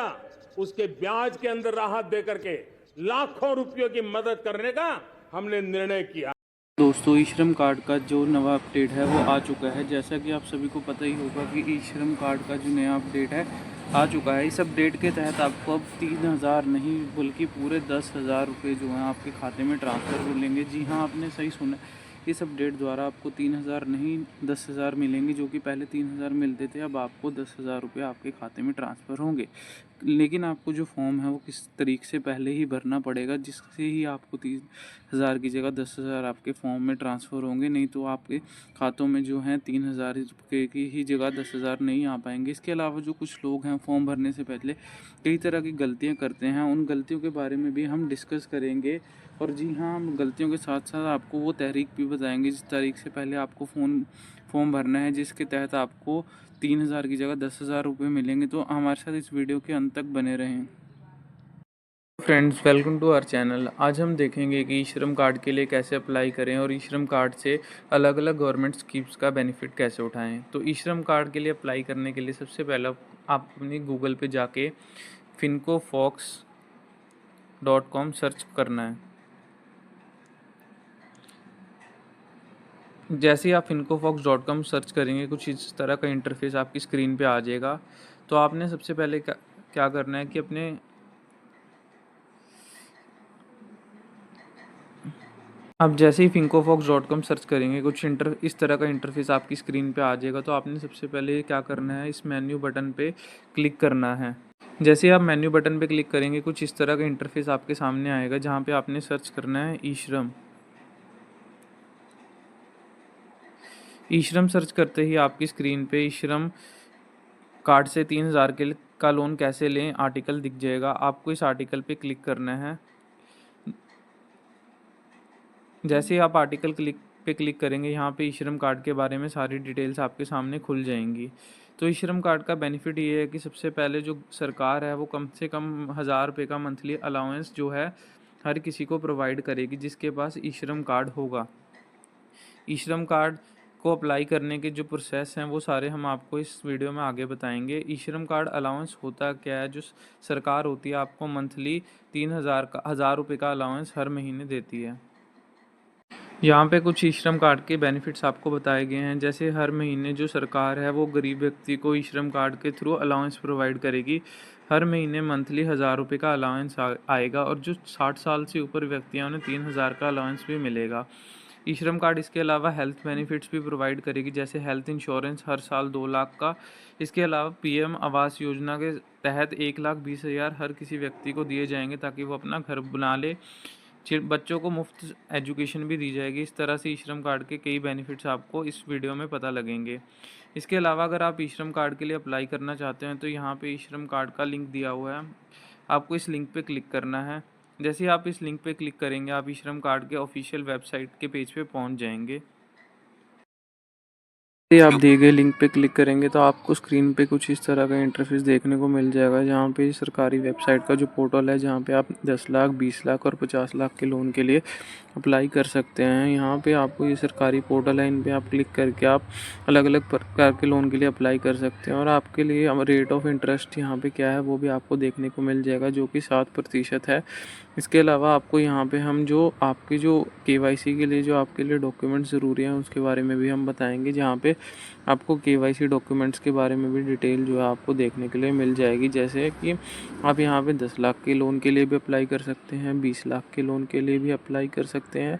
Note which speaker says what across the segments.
Speaker 1: गया, उसके ब्याज के अंदर राहत दे करके लाखों रुपयों की मदद करने का हमने निर्णय किया।
Speaker 2: दोस्तों, ई श्रम कार्ड का जो नवा अपडेट है वो आ चुका है। जैसा कि आप सभी को पता ही होगा कि ई श्रम कार्ड का जो नया अपडेट है आ चुका है। इस अपडेट के तहत आपको अब 3,000 नहीं बल्कि पूरे 10,000 रुपये जो हैं आपके खाते में ट्रांसफ़र हो लेंगे। जी हाँ, आपने सही सुना। इस अपडेट द्वारा आपको 3,000 नहीं 10,000 मिलेंगे, जो कि पहले 3,000 मिलते थे। अब आपको 10,000 रुपये आपके खाते में ट्रांसफ़र होंगे। लेकिन आपको जो फॉर्म है वो किस तरीके से पहले ही भरना पड़ेगा, जिससे ही आपको 3,000 की जगह 10,000 आपके फॉर्म में ट्रांसफ़र होंगे। नहीं तो आपके खातों में जो है 3,000 रुपये की ही जगह 10,000 नहीं आ पाएंगे। इसके अलावा जो कुछ लोग हैं फॉर्म भरने से पहले कई तरह की गलतियां करते हैं, उन गलतियों के बारे में भी हम डिस्कस करेंगे। और जी हाँ, हम गलतियों के साथ साथ आपको वो तहरीक भी बताएंगे जिस तारीख से पहले आपको फॉर्म भरना है, जिसके तहत आपको 3,000 की जगह 10,000 रुपये मिलेंगे। तो हमारे साथ इस वीडियो के अंत तक बने रहें। Friends, welcome to our channel. आज हम देखेंगे कि ई श्रम कार्ड के लिए कैसे अप्लाई करें और ई श्रम कार्ड से अलग अलग गवर्नमेंट स्कीम्स का बेनिफिट कैसे उठाएं। तो ई श्रम कार्ड के लिए अप्लाई करने के लिए सबसे पहला आप अपनी गूगल पे जाके fincofox.com सर्च करना है। जैसे ही आप fincofox.com सर्च करेंगे, कुछ इस तरह का इंटरफेस आपकी स्क्रीन पे आ जाएगा। तो आपने सबसे पहले क्या करना है कि अब जैसे ही fincofox.com सर्च करेंगे, कुछ इस तरह का इंटरफेस आपकी स्क्रीन पे आ जाएगा। तो आपने सबसे पहले क्या करना है, इस मेन्यू बटन पे क्लिक करना है। जैसे ही आप मेन्यू बटन पे क्लिक करेंगे, कुछ इस तरह का इंटरफेस आपके सामने आएगा, जहाँ पे आपने सर्च करना है ई श्रम। ई श्रम सर्च करते ही आपकी स्क्रीन पे ई श्रम कार्ड से 3,000 का लोन कैसे लें आर्टिकल दिख जाएगा। आपको इस आर्टिकल पे क्लिक करना है। जैसे ही आप आर्टिकल क्लिक करेंगे, यहाँ पे ई श्रम कार्ड के बारे में सारी डिटेल्स आपके सामने खुल जाएंगी। तो ई श्रम कार्ड का बेनिफिट ये है कि सबसे पहले जो सरकार है वो कम से कम 1,000 रुपये का मंथली अलाउंस जो है हर किसी को प्रोवाइड करेगी जिसके पास ई श्रम कार्ड होगा। ई श्रम कार्ड को अप्लाई करने के जो प्रोसेस हैं वो सारे हम आपको इस वीडियो में आगे बताएंगे। ई श्रम कार्ड अलाउंस होता क्या है, जो सरकार होती है आपको मंथली 1,000 रुपये का अलाउंस हर महीने देती है। यहाँ पे कुछ ई श्रम कार्ड के बेनिफिट्स आपको बताए गए हैं। जैसे हर महीने जो सरकार है वो गरीब व्यक्ति को ई श्रम कार्ड के थ्रू अलाउंस प्रोवाइड करेगी। हर महीने मंथली 1,000 रुपये का अलाउंस आएगा, और जो 60 साल से ऊपर व्यक्ति हैं उन्हें 3,000 का अलाउंस भी मिलेगा। ई श्रम कार्ड इसके अलावा हेल्थ बेनिफिट्स भी प्रोवाइड करेगी, जैसे हेल्थ इंश्योरेंस हर साल 2 लाख का। इसके अलावा पीएम आवास योजना के तहत 1,20,000 हर किसी व्यक्ति को दिए जाएंगे ताकि वो अपना घर बना ले। बच्चों को मुफ्त एजुकेशन भी दी जाएगी। इस तरह से ई श्रम कार्ड के कई बेनिफिट्स आपको इस वीडियो में पता लगेंगे। इसके अलावा अगर आप ई श्रम कार्ड के लिए अप्लाई करना चाहते हैं तो यहाँ पे ई श्रम कार्ड का लिंक दिया हुआ है, आपको इस लिंक पे क्लिक करना है। जैसे ही आप इस लिंक पे क्लिक करेंगे, आप ई श्रम कार्ड के ऑफिशियल वेबसाइट के पेज पे पहुँच जाएंगे। आप दिए गए लिंक पे क्लिक करेंगे तो आपको स्क्रीन पे कुछ इस तरह का इंटरफेस देखने को मिल जाएगा, जहाँ पे सरकारी वेबसाइट का जो पोर्टल है, जहाँ पे आप 10 लाख, 20 लाख और 50 लाख के लोन के लिए अप्लाई कर सकते हैं। यहाँ पे आपको ये सरकारी पोर्टल है, इन पे आप क्लिक करके आप अलग अलग प्रकार के लोन के लिए अप्लाई कर सकते हैं। और आपके लिए रेट ऑफ इंटरेस्ट यहाँ पे क्या है वो भी आपको देखने को मिल जाएगा, जो कि 7% है। इसके अलावा आपको यहाँ पे हम जो आपकी जो KYC के लिए जो आपके लिए डॉक्यूमेंट्स ज़रूरी हैं उसके बारे में भी हम बताएंगे, जहाँ पे आपको KYC डॉक्यूमेंट्स के बारे में भी डिटेल जो है आपको देखने के लिए मिल जाएगी। जैसे कि आप यहाँ पे 10 लाख के लोन के लिए भी अप्लाई कर सकते हैं, 20 लाख के लोन के लिए भी अप्लाई कर सकते हैं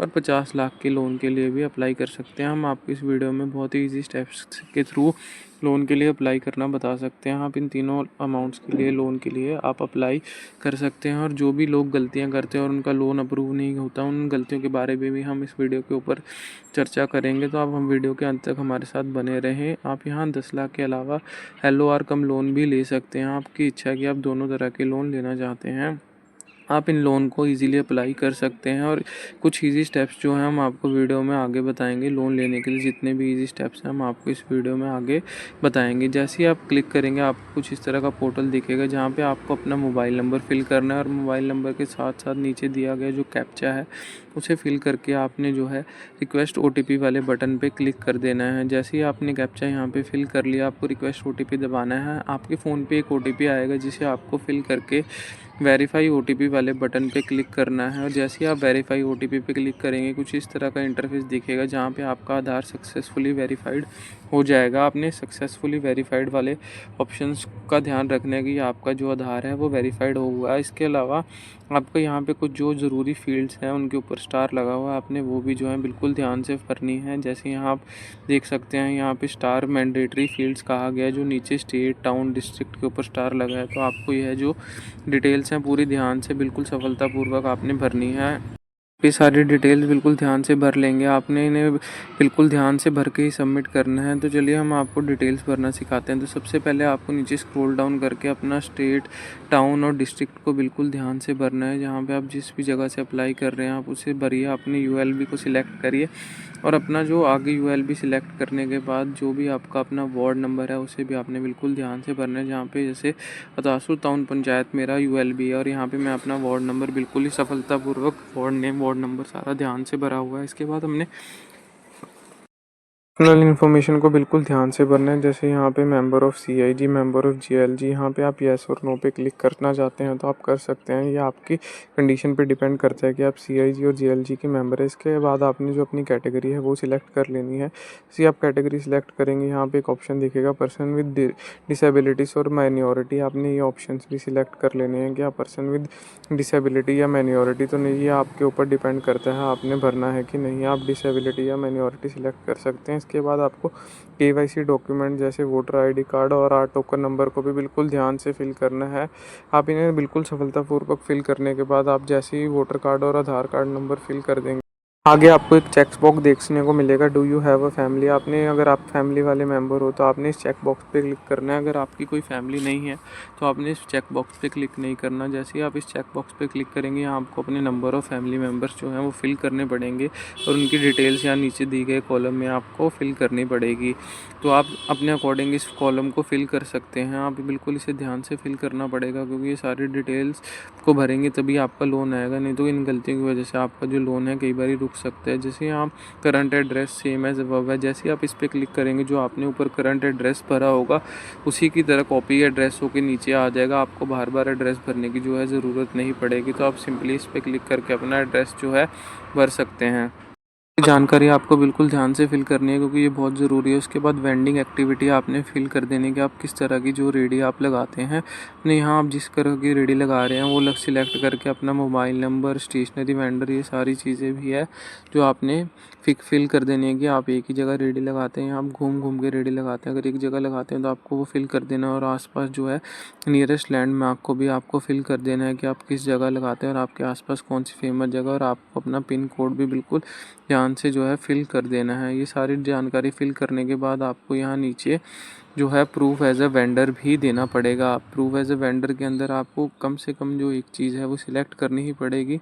Speaker 2: और 50 लाख के लोन के लिए भी अप्लाई कर सकते हैं। हम आपको इस वीडियो में बहुत ही ईजी स्टेप्स के थ्रू लोन के लिए अप्लाई करना बता सकते हैं। आप इन तीनों अमाउंट्स के लिए लोन के लिए आप अप्लाई कर सकते हैं। और जो भी लोग गलतियां करते हैं और उनका लोन अप्रूव नहीं होता, उन गलतियों के बारे में भी हम इस वीडियो के ऊपर चर्चा करेंगे। तो आप हम वीडियो के अंत तक हमारे साथ बने रहें। आप यहाँ 10 लाख के अलावा LOR कम लोन भी ले सकते हैं। आपकी इच्छा है कि आप दोनों तरह के लोन लेना चाहते हैं आप इन लोन को इजीली अप्लाई कर सकते हैं। और कुछ इजी स्टेप्स जो हैं हम आपको वीडियो में आगे बताएंगे। लोन लेने के लिए जितने भी इजी स्टेप्स हैं हम आपको इस वीडियो में आगे बताएंगे। जैसे ही आप क्लिक करेंगे आपको कुछ इस तरह का पोर्टल दिखेगा, जहाँ पे आपको अपना मोबाइल नंबर फिल करना है और मोबाइल नंबर के साथ साथ नीचे दिया गया जो कैप्चा है उसे फिल करके आपने जो है रिक्वेस्ट OTP वाले बटन पे क्लिक कर देना है। जैसे ही आपने कैप्चा यहाँ पे फिल कर लिया, आपको रिक्वेस्ट OTP दबाना है। आपके फ़ोन पे एक OTP आएगा जिसे आपको फिल करके वेरीफाई OTP वाले बटन पे क्लिक करना है। और जैसे ही आप वेरीफाई OTP पे क्लिक करेंगे कुछ इस तरह का इंटरफेस दिखेगा, जहाँ पे आपका आधार सक्सेसफुली वेरीफाइड हो जाएगा। आपने सक्सेसफुली वेरीफाइड वाले ऑप्शंस का ध्यान रखना है कि आपका जो आधार है वो वेरीफाइड हो हुआ है। इसके अलावा आपको यहाँ पे कुछ जो ज़रूरी फील्ड्स हैं उनके ऊपर स्टार लगा हुआ है, आपने वो भी जो है बिल्कुल ध्यान से भरनी है। जैसे यहाँ आप देख सकते हैं यहाँ पे स्टार मैंडेटरी फील्ड्स कहा गया है, जो नीचे स्टेट, टाउन, डिस्ट्रिक्ट के ऊपर स्टार लगा है। तो आपको यह जो डिटेल्स हैं पूरी ध्यान से बिल्कुल सफलतापूर्वक आपने भरनी है। ये सारी डिटेल्स बिल्कुल ध्यान से भर लेंगे, आपने इन्हें बिल्कुल ध्यान से भर के ही सबमिट करना है। तो चलिए हम आपको डिटेल्स भरना सिखाते हैं। तो सबसे पहले आपको नीचे स्क्रॉल डाउन करके अपना स्टेट, टाउन और डिस्ट्रिक्ट को बिल्कुल ध्यान से भरना है। जहाँ पे आप जिस भी जगह से अप्लाई कर रहे हैं आप उसे भरिए, अपने ULB को सिलेक्ट करिए और अपना जो आगे ULB सिलेक्ट करने के बाद जो भी आपका अपना वार्ड नंबर है उसे भी आपने बिल्कुल ध्यान से भरना है। जहाँ पे जैसे अतासुर टाउन पंचायत मेरा ULB है और यहाँ पे मैं अपना वार्ड नंबर बिल्कुल ही सफलतापूर्वक वार्ड नेम, वार्ड नंबर सारा ध्यान से भरा हुआ है। इसके बाद हमने पर्सनल इन्फॉर्मेशन को बिल्कुल ध्यान से भरना है। जैसे यहाँ पे member of CIG, member of GLG, यहाँ पे आप येस और नो पे क्लिक करना चाहते हैं तो आप कर सकते हैं। ये आपकी कंडीशन पे डिपेंड करता है कि आप CIG और GLG के मेंबर है। इसके बाद आपने जो अपनी कैटेगरी है वो सिलेक्ट कर लेनी है। जैसे आप कैटेगरी सिलेक्ट करेंगे यहाँ पे एक ऑप्शन दिखेगा पर्सन विद डिसेबिलिटीज़ और माइनॉरिटी, आपने ये ऑप्शन भी सिलेक्ट कर लेने हैं कि आप पर्सन विद डिसेबिलिटी या माइनॉरिटी तो नहीं, ये आपके ऊपर डिपेंड करता है आपने भरना है कि नहीं। आप डिसेबिलिटी या माइनॉरिटी सिलेक्ट कर सकते हैं। इसके बाद आपको KYC डॉक्यूमेंट जैसे वोटर ID कार्ड और आर टोकन नंबर को भी बिल्कुल ध्यान से फिल करना है। आप इन्हें बिल्कुल सफलतापूर्वक फिल करने के बाद आप जैसे ही वोटर कार्ड और आधार कार्ड नंबर फिल कर देंगे, आगे आपको एक चेक बॉक्स देखने को मिलेगा, do you have a family. आपने अगर आप फैमिली वाले मेंबर हो तो आपने इस चेक बॉक्स पे क्लिक करना है। अगर आपकी कोई फैमिली नहीं है तो आपने इस चेक बॉक्स पे क्लिक नहीं करना। जैसे ही आप इस चेक बॉक्स पे क्लिक करेंगे यहाँ आपको अपने नंबर ऑफ़ फैमिली मेम्बर्स जो हैं वो फिल करने पड़ेंगे और उनकी डिटेल्स यहाँ नीचे दी गए कॉलम में आपको फिल करनी पड़ेगी। तो आप अपने अकॉर्डिंग इस कॉलम को फिल कर सकते हैं। आप बिल्कुल इसे ध्यान से फिल करना पड़ेगा क्योंकि ये सारी डिटेल्स को भरेंगे तभी आपका लोन आएगा, नहीं तो इन गलतियों की वजह से आपका जो लोन है कई बार रुक सकता है। जैसे आप current address same as above है, जैसे आप इस पर क्लिक करेंगे जो आपने ऊपर करंट एड्रेस भरा होगा उसी की तरह कॉपी एड्रेस होकर नीचे आ जाएगा। आपको बार बार एड्रेस भरने की जो है ज़रूरत नहीं पड़ेगी। तो आप सिंपली इस पर क्लिक करके अपना एड्रेस जो है भर सकते हैं। जानकारी आपको बिल्कुल ध्यान से फिल करनी है क्योंकि ये बहुत ज़रूरी है। उसके बाद वेंडिंग एक्टिविटी आपने फिल कर देनी कि आप किस तरह की जो रेडी आप लगाते हैं अपने यहाँ, आप जिस तरह की रेडी लगा रहे हैं वो सिलेक्ट करके अपना मोबाइल नंबर, स्टेशनरी वेंडर, ये सारी चीज़ें भी है जो आपने फिल कर देनी है कि आप एक ही जगह रेडी लगाते हैं, आप घूम घूम के रेडी लगाते हैं। अगर एक जगह लगाते हैं तो आपको वो फिल कर देना और आसपास जो है नियरेस्ट लैंडमार्क को भी आपको फिल कर देना है कि आप किस जगह लगाते हैं और आपके आसपास कौन सी फेमस जगह, और आपको अपना पिन कोड भी बिल्कुल ध्यान से जो है फिल कर देना है। ये सारी जानकारी फिल करने के बाद आपको यहाँ नीचे जो है प्रूफ एज अ वेंडर भी देना पड़ेगा। प्रूफ एज अ वेंडर के अंदर आपको कम से कम जो एक चीज़ है वो सिलेक्ट करनी ही पड़ेगी।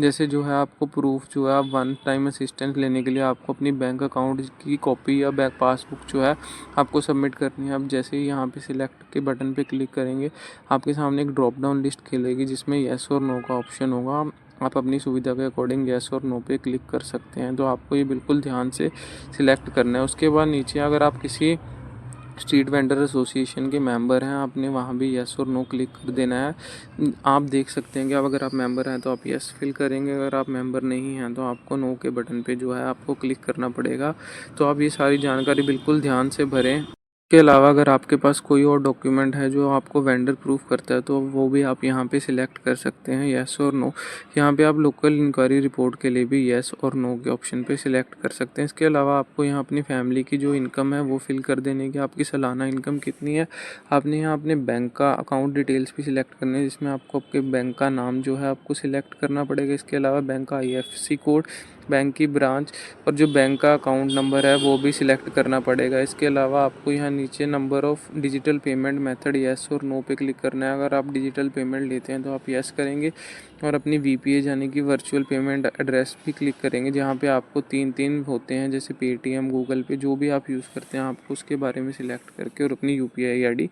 Speaker 2: जैसे जो है आपको प्रूफ जो है आप वन टाइम असिस्टेंस लेने के लिए आपको अपनी बैंक अकाउंट की कॉपी या बैंक पासबुक जो है आपको सबमिट करनी है। आप जैसे ही यहाँ पे सिलेक्ट के बटन पे क्लिक करेंगे आपके सामने एक ड्रॉप डाउन लिस्ट खुलेगी जिसमें येस और नो का ऑप्शन होगा। आप अपनी सुविधा के अकॉर्डिंग येस और नो पे क्लिक कर सकते हैं। तो आपको ये बिल्कुल ध्यान से सिलेक्ट करना है। उसके बाद नीचे अगर आप किसी स्ट्रीट वेंडर एसोसिएशन के मेंबर हैं आपने वहाँ भी येस और नो क्लिक कर देना है। आप देख सकते हैं कि अब अगर आप मेंबर हैं तो आप येस फिल करेंगे, अगर आप मेंबर नहीं हैं तो आपको नो के बटन पे जो है आपको क्लिक करना पड़ेगा। तो आप ये सारी जानकारी बिल्कुल ध्यान से भरें। इसके अलावा अगर आपके पास कोई और डॉक्यूमेंट है जो आपको वेंडर प्रूफ करता है तो वो भी आप यहाँ पे सिलेक्ट कर सकते हैं, येस और नो। यहाँ पे आप लोकल इंक्वायरी रिपोर्ट के लिए भी येस और नो के ऑप्शन पे सिलेक्ट कर सकते हैं। इसके अलावा आपको यहाँ अपनी फैमिली की जो इनकम है वो फिल कर देने की, आपकी सालाना इनकम कितनी है। आपने यहाँ अपने बैंक का अकाउंट डिटेल्स भी सिलेक्ट करने हैं जिसमें आपको आपके बैंक का नाम जो है आपको सिलेक्ट करना पड़ेगा। इसके अलावा बैंक का IFSC कोड बैंक की ब्रांच और जो बैंक का अकाउंट नंबर है वो भी सिलेक्ट करना पड़ेगा। इसके अलावा आपको यहाँ नीचे number of digital payment method yes और नो पे क्लिक करना है। अगर आप डिजिटल पेमेंट लेते हैं तो आप येस करेंगे और अपनी वीपीए यानी कि वर्चुअल पेमेंट एड्रेस भी क्लिक करेंगे, जहाँ पे आपको 3 होते हैं जैसे पेटीएम, गूगल पे, जो भी आप यूज़ करते हैं आपको उसके बारे में सिलेक्ट करके और अपनी यूपीआई आईडी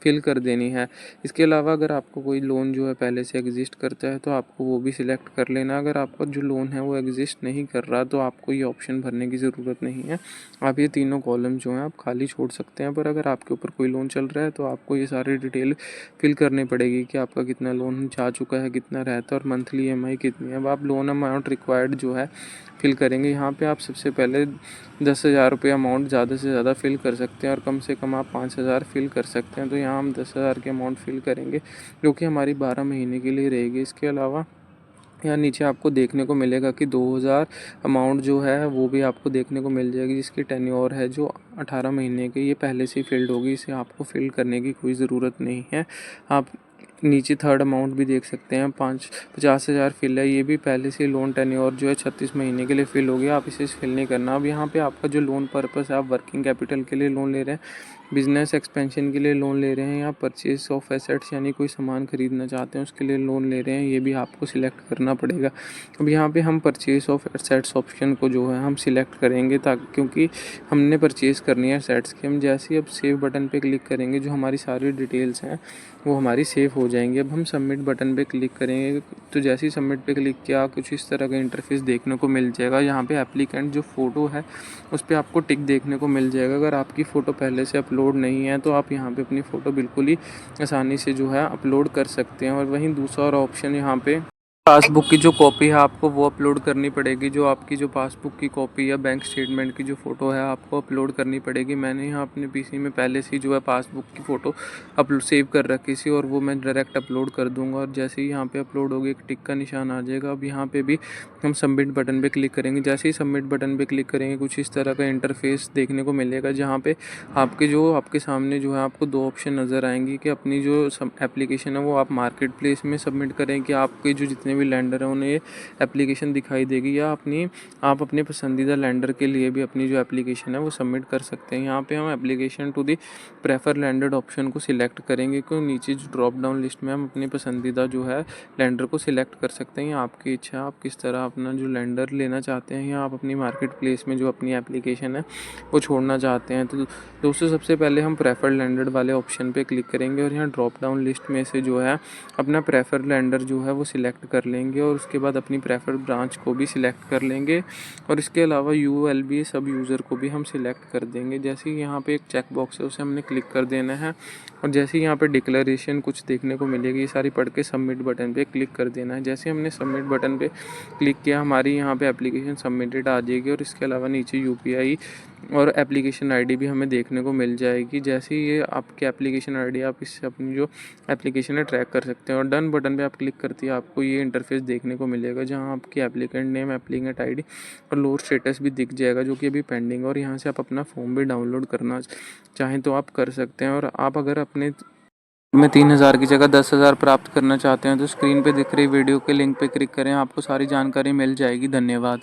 Speaker 2: फिल कर देनी है। इसके अलावा अगर आपको कोई लोन जो है पहले से एग्जिस्ट करता है तो आपको वो भी सिलेक्ट कर लेना। अगर आपका जो लोन है वो एग्जिस्ट नहीं कर रहा तो आपको ये ऑप्शन भरने की ज़रूरत नहीं है। आप ये तीनों कॉलम जो हैं आप खाली छोड़ सकते हैं। पर अगर आपके ऊपर कोई लोन चल रहा है तो आपको ये सारी डिटेल फिल करनी पड़ेगी कि आपका कितना लोन जा चुका है, कितना रहता है और मंथली ईएमआई कितनी है। अब आप लोन अमाउंट रिक्वायर्ड जो है फिल करेंगे। यहाँ पे आप सबसे पहले 10,000 रुपये अमाउंट ज़्यादा से ज़्यादा फिल कर सकते हैं और कम से कम आप 5,000 फिल कर सकते हैं। तो यहाँ हम 10,000 की अमाउंट फिल करेंगे जो कि हमारी 12 महीने के लिए रहेगी। इसके अलावा यहाँ नीचे आपको देखने को मिलेगा कि 2,000 अमाउंट जो है वो भी आपको देखने को मिल जाएगी, जिसकी टेन्योर है जो 18 महीने की। ये पहले से ही फिल्ड होगी, इसे आपको फिल करने की कोई ज़रूरत नहीं है। आप नीचे थर्ड अमाउंट भी देख सकते हैं, 50,000 फिल है। ये भी पहले से लोन टेन्योर जो है 36 महीने के लिए फिल हो गया, आप इसे फिल नहीं करना। अब यहाँ पे आपका जो लोन पर्पस है, आप वर्किंग कैपिटल के लिए लोन ले रहे हैं, बिजनेस एक्सपेंशन के लिए लोन ले रहे हैं या परचेज ऑफ एसेट्स यानी कोई सामान खरीदना चाहते हैं उसके लिए लोन ले रहे हैं, ये भी आपको सिलेक्ट करना पड़ेगा। अब यहाँ पे हम परचेज ऑफ एसेट्स ऑप्शन को जो है हम सिलेक्ट करेंगे ताकि क्योंकि हमने परचेज़ करनी है एसेट्स की। हम जैसे ही अब सेव बटन पे क्लिक करेंगे जो हमारी सारी डिटेल्स हैं वो हमारी सेव हो जाएंगी। अब हम सबमिट बटन पे क्लिक करेंगे तो जैसे ही सबमिट पे क्लिक किया कुछ इस तरह का इंटरफेस देखने को मिल जाएगा। यहाँ पे एप्लीकेंट जो फ़ोटो है उस पर आपको टिक देखने को मिल जाएगा। अगर आपकी फ़ोटो पहले से अपलोड नहीं है तो आप यहाँ पे अपनी फ़ोटो बिल्कुल ही आसानी से जो है अपलोड कर सकते हैं। और वहीं दूसरा ऑप्शन यहाँ पे पासबुक की जो कॉपी है आपको वो अपलोड करनी पड़ेगी। जो आपकी जो पासबुक की कॉपी या बैंक स्टेटमेंट की जो फ़ोटो है आपको अपलोड करनी पड़ेगी। मैंने यहाँ अपने पीसी में पहले से जो है पासबुक की फ़ोटो अपलोड सेव कर रखी थी और वो मैं डायरेक्ट अपलोड कर दूँगा। और जैसे ही यहाँ पे अपलोड होगी एक टिक का निशान आ जाएगा। अब यहाँ पे भी हम सबमिट बटन पे क्लिक करेंगे। जैसे ही सबमिट बटन पे क्लिक करेंगे कुछ इस तरह का इंटरफेस देखने को मिलेगा, जहाँ पे आपके सामने जो है आपको 2 ऑप्शन नज़र आएंगी कि अपनी जो एप्लीकेशन है वो आप मार्केट प्लेस में सबमिट करें कि आपके जो जितने भी लैंडर हैं उन्हें ये एप्लीकेशन दिखाई देगी, या आप अपने पसंदीदा लैंडर के लिए भी अपनी जो एप्लीकेशन है वो सबमिट कर सकते हैं। यहाँ पे हम application to the prefer lender option को सिलेक्ट करेंगे क्योंकि नीचे जो ड्रॉप डाउन लिस्ट में हम अपनी पसंदीदा जो है लैंडर को सिलेक्ट कर सकते हैं। आपकी इच्छा, आप किस तरह अपना जो लैंडर लेना चाहते हैं या आप अपनी मार्केट प्लेस में जो अपनी एप्लीकेशन है वो छोड़ना चाहते हैं। तो दोस्तों सबसे पहले हम प्रेफर लैंडर वाले ऑप्शन पे क्लिक करेंगे और यहाँ ड्रॉप डाउन लिस्ट में से जो है अपना प्रेफर लैंडर जो है वो सिलेक्ट कर लेंगे और उसके बाद अपनी प्रेफर ब्रांच को भी सिलेक्ट कर लेंगे और इसके अलावा यूएलबी सब यूज़र को भी हम सिलेक्ट कर देंगे। जैसे ही यहाँ पे एक चेक बॉक्स है उसे हमने क्लिक कर देना है और जैसे ही यहाँ पे डिक्लेरेशन कुछ देखने को मिलेगी ये सारी पढ़ के सबमिट बटन पे क्लिक कर देना है। जैसे हमने सबमिट बटन पे क्लिक किया हमारी यहाँ पे एप्लीकेशन सबमिटेड आ जाएगी और इसके अलावा नीचे यूपीआई और एप्लीकेशन आईडी भी हमें देखने को मिल जाएगी। जैसे ही ये आपकी एप्लीकेशन आईडी आप इससे अपनी जो एप्लीकेशन है ट्रैक कर सकते हैं और डन बटन पे आप क्लिक करते हैं आपको ये इंटरफेस देखने को मिलेगा जहां आपकी एप्लीकेंट नेम, एप्लीकेंट आईडी और लोड स्टेटस भी दिख जाएगा जो कि अभी पेंडिंग है। और यहाँ से आप अपना फॉर्म भी डाउनलोड करना चाहें तो आप कर सकते हैं। और आप अगर अपने में 3,000 की जगह 10,000 प्राप्त करना चाहते हैं तो स्क्रीन पे दिख रही वीडियो के लिंक पे क्लिक करें, आपको सारी जानकारी मिल जाएगी। धन्यवाद।